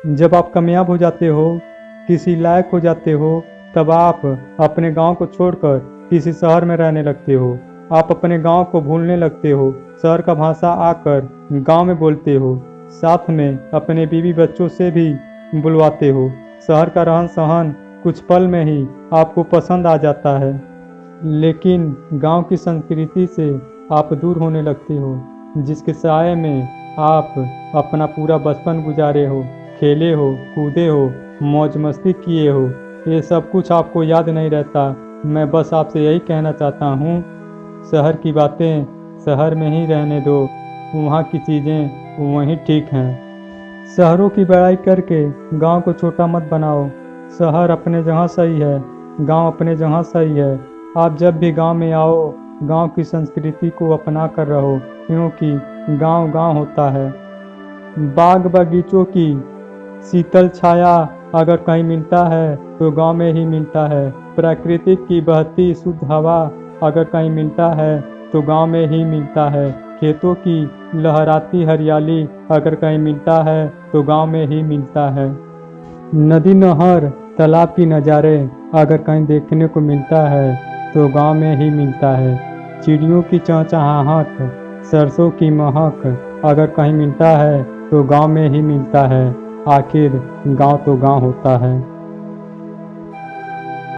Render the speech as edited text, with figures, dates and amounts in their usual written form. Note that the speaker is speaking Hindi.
जब आप कामयाब हो जाते हो, किसी लायक हो जाते हो, तब आप अपने गांव को छोड़कर किसी शहर में रहने लगते हो। आप अपने गांव को भूलने लगते हो, शहर का भाषा आकर गांव में बोलते हो, साथ में अपने बीवी बच्चों से भी बुलवाते हो। शहर का रहन सहन कुछ पल में ही आपको पसंद आ जाता है, लेकिन गांव की संस्कृति से आप दूर होने लगते हो, जिसके साए में आप अपना पूरा बचपन गुजारे हो, खेले हो, कूदे हो, मौज मस्ती किए हो। ये सब कुछ आपको याद नहीं रहता। मैं बस आपसे यही कहना चाहता हूँ, शहर की बातें शहर में ही रहने दो, वहाँ की चीज़ें वहीं ठीक हैं। शहरों की बड़ाई करके गांव को छोटा मत बनाओ। शहर अपने जगह सही है, गांव अपने जगह सही है। आप जब भी गांव में आओ, गांव की संस्कृति को अपना कर रहो, क्योंकि गांव गांव होता है। बाग बगीचों की शीतल छाया अगर कहीं मिलता है तो गांव में ही मिलता है। प्राकृतिक की बहती शुद्ध हवा अगर कहीं मिलता है तो गांव में ही मिलता है। खेतों की लहराती हरियाली अगर कहीं मिलता है तो गांव में ही मिलता है। नदी नहर तालाब की नज़ारे अगर कहीं देखने को मिलता है तो गांव में ही मिलता है। चिड़ियों की चहचहाहट, सरसों की महक अगर कहीं मिलता है तो गांव में ही मिलता है। आखिर गांव तो गांव होता है।